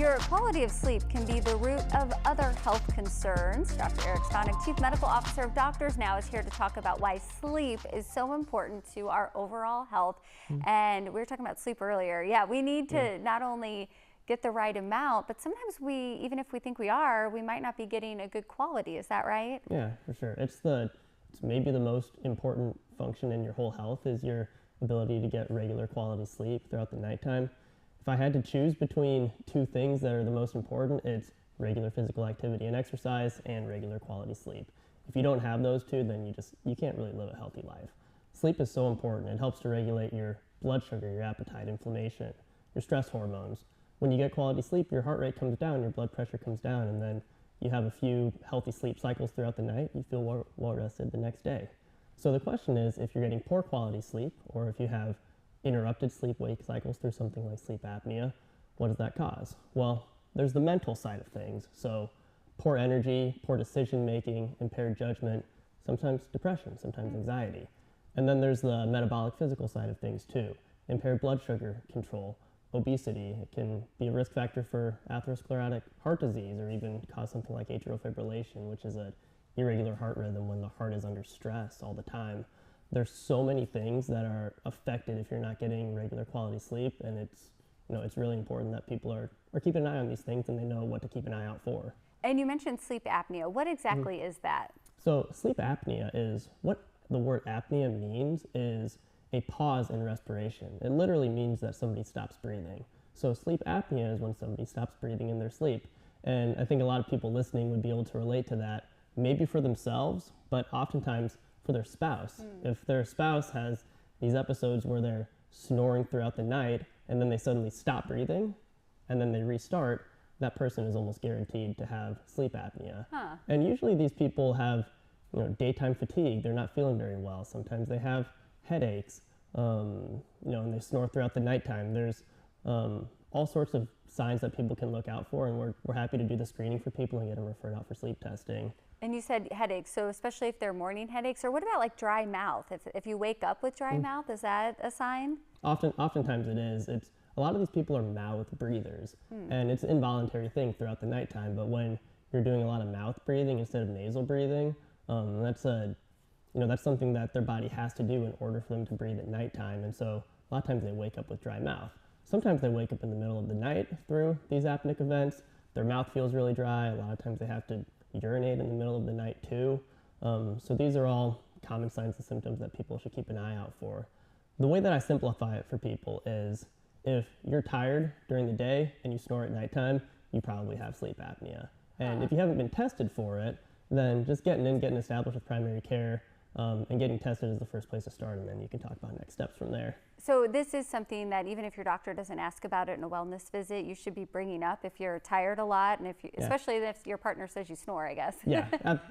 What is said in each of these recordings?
Your quality of sleep can be the root of other health concerns. Dr. Stanek, Chief Medical Officer of DoctorsNow, is here to talk about why sleep is so important to our overall health. And we were talking about sleep earlier. Yeah, we need to not only get the right amount, but sometimes even if we think we are, we might not be getting a good quality. Is that right? Yeah, for sure. It's maybe the most important function in your whole health is your ability to get regular quality sleep throughout the nighttime. If I had to choose between two things that are the most important, it's regular physical activity and exercise and regular quality sleep. If you don't have those two, then you can't really live a healthy life. Sleep is so important. It helps to regulate your blood sugar, your appetite, inflammation, your stress hormones. When you get quality sleep, your heart rate comes down, your blood pressure comes down, and then you have a few healthy sleep cycles throughout the night, you feel well rested the next day. So the question is, if you're getting poor quality sleep, or if you have interrupted sleep-wake cycles through something like sleep apnea, what does that cause? Well, there's the mental side of things. So poor energy, poor decision-making, impaired judgment, sometimes depression, sometimes anxiety. And then there's the metabolic physical side of things too. Impaired blood sugar control, obesity. It can be a risk factor for atherosclerotic heart disease or even cause something like atrial fibrillation, which is an irregular heart rhythm when the heart is under stress all the time. There's so many things that are affected if you're not getting regular quality sleep, and it's really important that people are keeping an eye on these things and they know what to keep an eye out for. And you mentioned sleep apnea. What exactly is that? So sleep apnea is, what the word apnea means is a pause in respiration. It literally means that somebody stops breathing. So sleep apnea is when somebody stops breathing in their sleep. And I think a lot of people listening would be able to relate to that, maybe for themselves, but oftentimes for their spouse. If their spouse has these episodes where they're snoring throughout the night and then they suddenly stop breathing and then they restart, that person is almost guaranteed to have sleep apnea. And usually these people have daytime fatigue. They're not feeling very well. Sometimes they have headaches, and they snore throughout the nighttime. There's all sorts of signs that people can look out for, and we're happy to do the screening for people and get them referred out for sleep testing. And you said headaches, so especially if they're morning headaches, or what about like dry mouth? If you wake up with dry mouth, is that a sign? Oftentimes it is. A lot of these people are mouth breathers, and it's an involuntary thing throughout the nighttime, but when you're doing a lot of mouth breathing instead of nasal breathing, that's something that their body has to do in order for them to breathe at nighttime, and so a lot of times they wake up with dry mouth. Sometimes they wake up in the middle of the night through these apneic events. Their mouth feels really dry. A lot of times they have to urinate in the middle of the night too. So these are all common signs and symptoms that people should keep an eye out for. The way that I simplify it for people is, if you're tired during the day and you snore at nighttime, you probably have sleep apnea. And if you haven't been tested for it, then just getting established with primary care and getting tested is the first place to start, and then you can talk about next steps from there. So this is something that even if your doctor doesn't ask about it in a wellness visit, you should be bringing up if you're tired a lot, and especially if your partner says you snore, I guess. Yeah,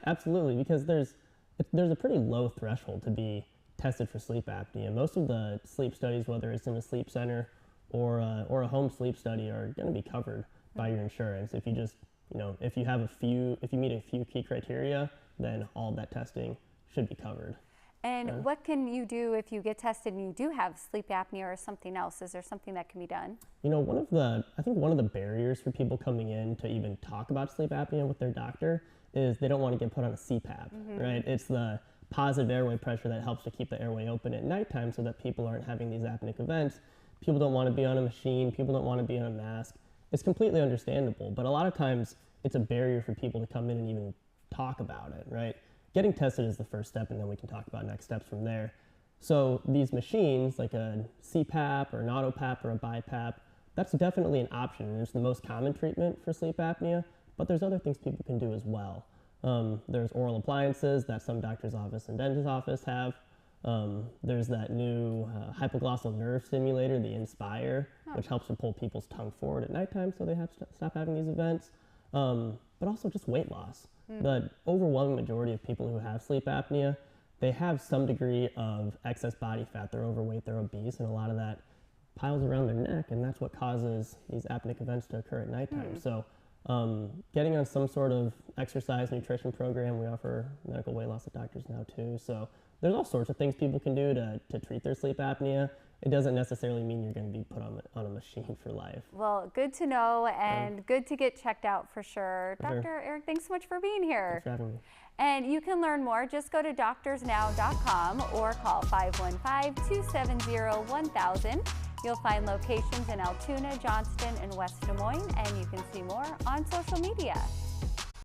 absolutely, because there's a pretty low threshold to be tested for sleep apnea. Most of the sleep studies, whether it's in a sleep center or a home sleep study, are going to be covered by your insurance. If you just if you meet a few key criteria, then all of that testing should be covered. And what can you do if you get tested and you do have sleep apnea or something else? Is there something that can be done? I think one of the barriers for people coming in to even talk about sleep apnea with their doctor is they don't want to get put on a CPAP, right? It's the positive airway pressure that helps to keep the airway open at nighttime so that people aren't having these apneic events. People don't want to be on a machine. People don't want to be on a mask. It's completely understandable, but a lot of times it's a barrier for people to come in and even talk about it, right? Getting tested is the first step, and then we can talk about next steps from there. So these machines, like a CPAP or an AutoPAP or a BiPAP, that's definitely an option, and it's the most common treatment for sleep apnea, but there's other things people can do as well. There's oral appliances that some doctor's office and dentist's office have. There's that new hypoglossal nerve stimulator, the Inspire, which helps to pull people's tongue forward at nighttime so they have to stop having these events. But also just weight loss. The overwhelming majority of people who have sleep apnea, they have some degree of excess body fat. They're overweight, they're obese, and a lot of that piles around their neck, and that's what causes these apneic events to occur at nighttime. So getting on some sort of exercise nutrition program, we offer medical weight loss at DoctorsNow too. So there's all sorts of things people can do to treat their sleep apnea. it doesn't necessarily mean you're going to be put on a machine for life. Well, good to know and good to get checked out for sure. For sure. Dr. Eric, thanks so much for being here. Thanks for having me. And you can learn more. Just go to DoctorsNow.com or call 515-270-1000. You'll find locations in Altoona, Johnston, and West Des Moines, and you can see more on social media.